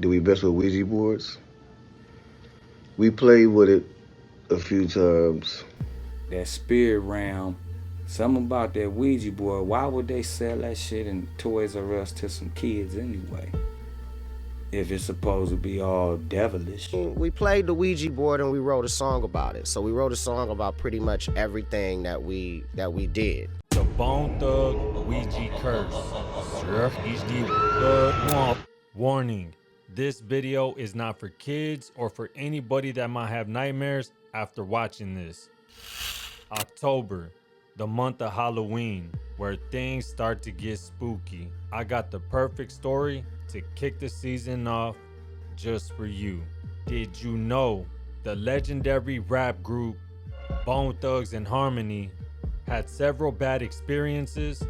Do we mess with Ouija boards? We played with it a few times. That spirit realm, something about that Ouija board. Why would they sell that shit in Toys R Us to some kids anyway? If it's supposed to be all devilish. We played the Ouija board and we wrote a song about it. So we wrote a song about pretty much everything that we did. The Bone Thug Ouija Curse. Warning. This video is not for kids or for anybody that might have nightmares after watching this. October, the month of Halloween, where things start to get spooky. I got the perfect story to kick the season off just for you. Did you know the legendary rap group Bone Thugs and Harmony had several bad experiences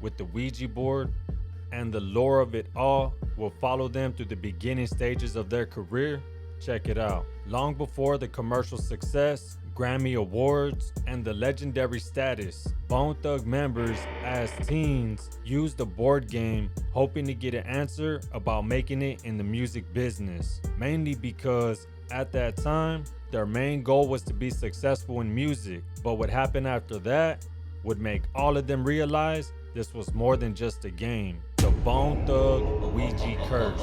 with the Ouija board, and the lore of it all will follow them through the beginning stages of their career? Check it out. Long before the commercial success, Grammy Awards, and the legendary status, Bone Thug members as teens used the board game hoping to get an answer about making it in the music business, mainly because at that time, their main goal was to be successful in music, but what happened after that would make all of them realize this was more than just a game. The Bone Thug Ouija Curse.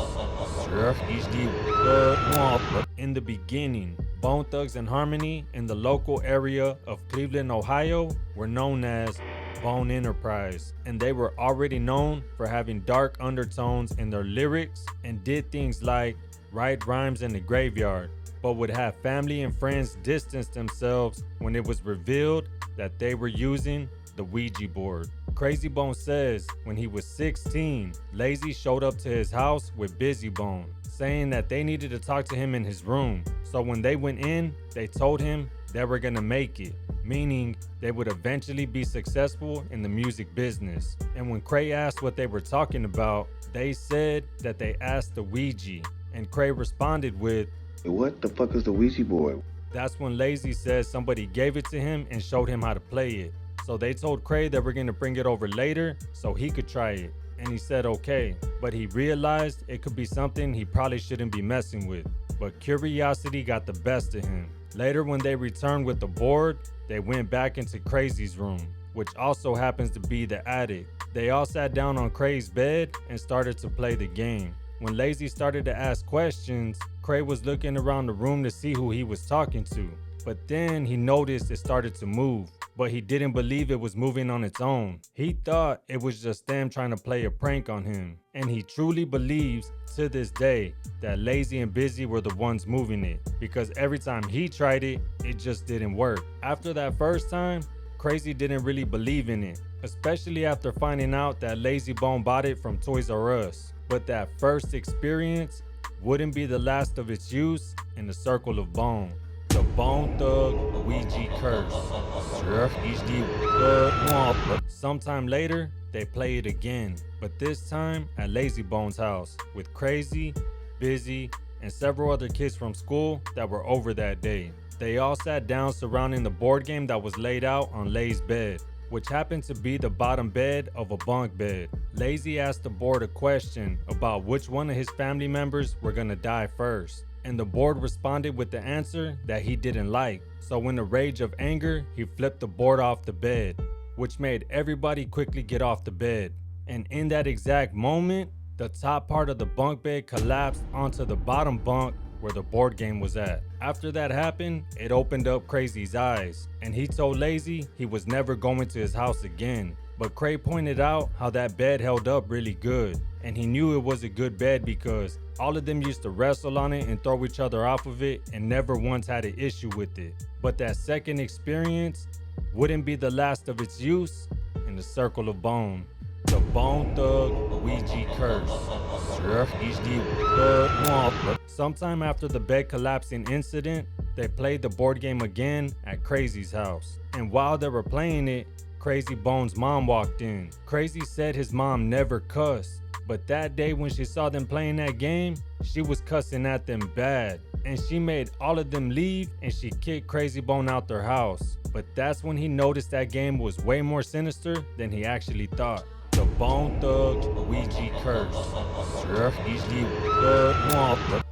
In the beginning, Bone Thugs and Harmony in the local area of Cleveland, Ohio were known as Bone Enterprise, and they were already known for having dark undertones in their lyrics and did things like write rhymes in the graveyard, but would have family and friends distance themselves when it was revealed that they were using the Ouija board. Crazy Bone says when he was 16, Lazy showed up to his house with Busy Bone, saying that they needed to talk to him in his room. So when they went in, they told him they were gonna make it, meaning they would eventually be successful in the music business. And when Cray asked what they were talking about, they said that they asked the Ouija, and Cray responded with, What the fuck is the Ouija board? that's when Lazy says somebody gave it to him and showed him how to play it. So they told Cray that we're gonna bring it over later so he could try it. And he said okay, but he realized it could be something he probably shouldn't be messing with. But curiosity got the best of him. Later when they returned with the board, they went back into Crazy's room, which also happens to be the attic. They all sat down on Cray's bed and started to play the game. When Lazy started to ask questions, Cray was looking around the room to see who he was talking to. But then he noticed it started to move, but he didn't believe it was moving on its own. He thought it was just them trying to play a prank on him. And he truly believes to this day that Lazy and Busy were the ones moving it, because every time he tried it, it just didn't work. After that first time, Crazy didn't really believe in it, especially after finding out that Lazy Bone bought it from Toys R Us. But that first experience wouldn't be the last of its use in the circle of Bone. The Bone Thug Ouija Curse. Sometime later, they play it again, but this time at Lazy Bone's house with Crazy, Busy, and several other kids from school that were over that day. They all sat down surrounding the board game that was laid out on Lay's bed, which happened to be the bottom bed of a bunk bed. Lazy asked the board a question about which one of his family members were gonna die first, and the board responded with the answer that he didn't like. So in a rage of anger, he flipped the board off the bed, which made everybody quickly get off the bed. And in that exact moment, the top part of the bunk bed collapsed onto the bottom bunk where the board game was at. After that happened, it opened up Crazy's eyes, and he told Lazy he was never going to his house again. But Cray pointed out how that bed held up really good, and he knew it was a good bed because all of them used to wrestle on it and throw each other off of it and never once had an issue with it. But that second experience wouldn't be the last of its use in the circle of Bone. The Bone Thug Ouija Curse. Sometime after the bed collapsing incident, they played the board game again at Crazy's house. And while they were playing it, Crazy Bone's mom walked in. Crazy said his mom never cussed, but that day when she saw them playing that game, she was cussing at them bad. And she made all of them leave and she kicked Crazy Bone out their house. But that's when he noticed that game was way more sinister than he actually thought. The Bone Thugs Ouija Curse.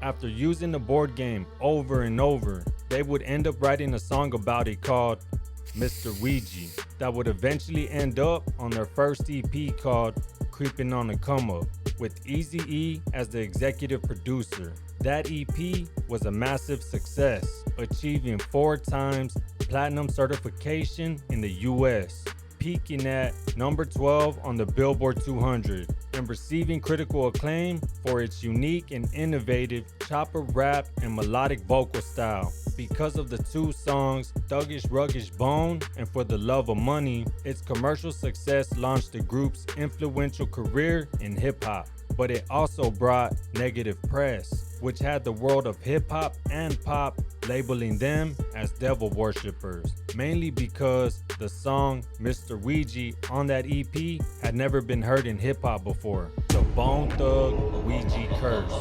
After using the board game over and over, they would end up writing a song about it called Mr. Ouija that would eventually end up on their first EP called Creeping on the Come Up, with Eazy-E as the executive producer. That EP was a massive success, achieving 4 times platinum certification in the US, peaking at number 12 on the Billboard 200, and receiving critical acclaim for its unique and innovative chopper rap and melodic vocal style. Because of the 2 songs, Thuggish Ruggish Bone and For the Love of Money, its commercial success launched the group's influential career in hip-hop. But it also brought negative press, which had the world of hip-hop and pop labeling them as devil worshippers, mainly because the song Mr. Ouija on that EP had never been heard in hip-hop before. The Bone Thug Ouija Curse.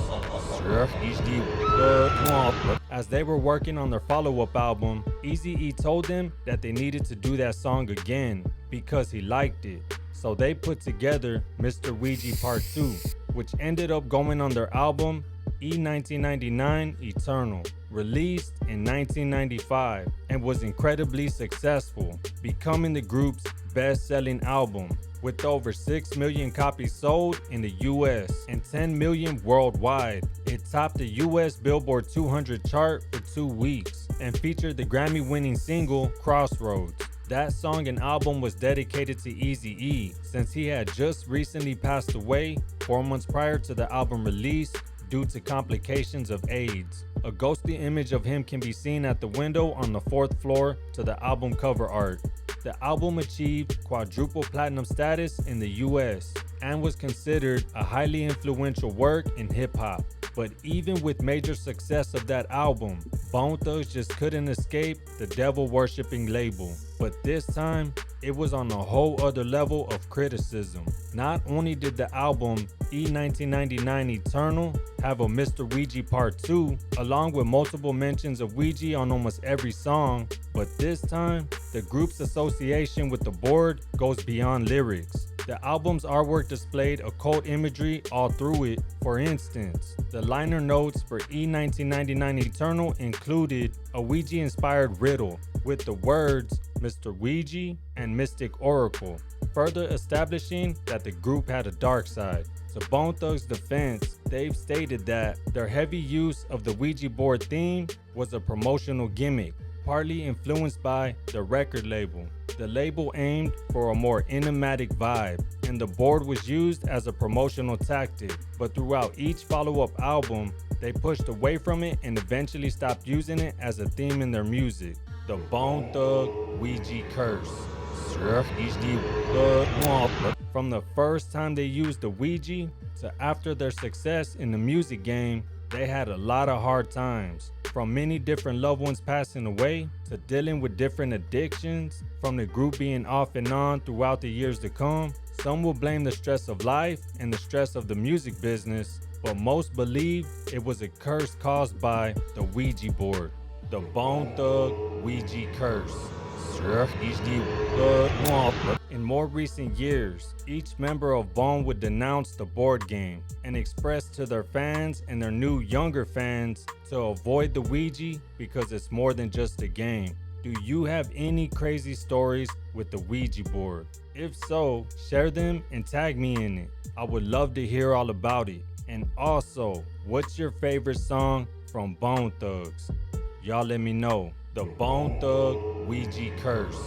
As they were working on their follow-up album, Eazy-E told them that they needed to do that song again because he liked it. So they put together Mr. Ouija Part 2, which ended up going on their album E1999 Eternal, released in 1995, and was incredibly successful, becoming the group's best-selling album, with over 6 million copies sold in the US and 10 million worldwide. It topped the US Billboard 200 chart for 2 weeks and featured the Grammy-winning single Crossroads. That song and album was dedicated to Eazy-E since he had just recently passed away 4 months prior to the album release due to complications of AIDS. A ghostly image of him can be seen at the window on the 4th floor to the album cover art. The album achieved quadruple platinum status in the US and was considered a highly influential work in hip-hop. But even with major success of that album, Bone Thugs just couldn't escape the devil-worshipping label. But this time, it was on a whole other level of criticism. Not only did the album E1999 Eternal have a Mr. Ouija Part 2, along with multiple mentions of Ouija on almost every song, but this time, the group's association with the board goes beyond lyrics. The album's artwork displayed occult imagery all through it. For instance, the liner notes for E1999 Eternal included a Ouija-inspired riddle with the words Mr. Ouija and Mystic Oracle, further establishing that the group had a dark side. To Bone Thugs' defense, they've stated that their heavy use of the Ouija board theme was a promotional gimmick, partly influenced by the record label. The label aimed for a more enigmatic vibe, and the board was used as a promotional tactic, but throughout each follow-up album, they pushed away from it and eventually stopped using it as a theme in their music. The Bone Thug Ouija Curse. From the first time they used the Ouija to after their success in the music game, they had a lot of hard times. From many different loved ones passing away to dealing with different addictions, from the group being off and on throughout the years to come. Some will blame the stress of life and the stress of the music business, but most believe it was a curse caused by the Ouija board. The Bone Thug Ouija Curse. In more recent years, each member of Bone would denounce the board game and express to their fans and their new younger fans to avoid the Ouija because it's more than just a game. Do you have any crazy stories with the Ouija board? If so, share them and tag me in it. I would love to hear all about it. And also, what's your favorite song from Bone Thugs? Y'all let me know. The Bone Thug Ouija Curse.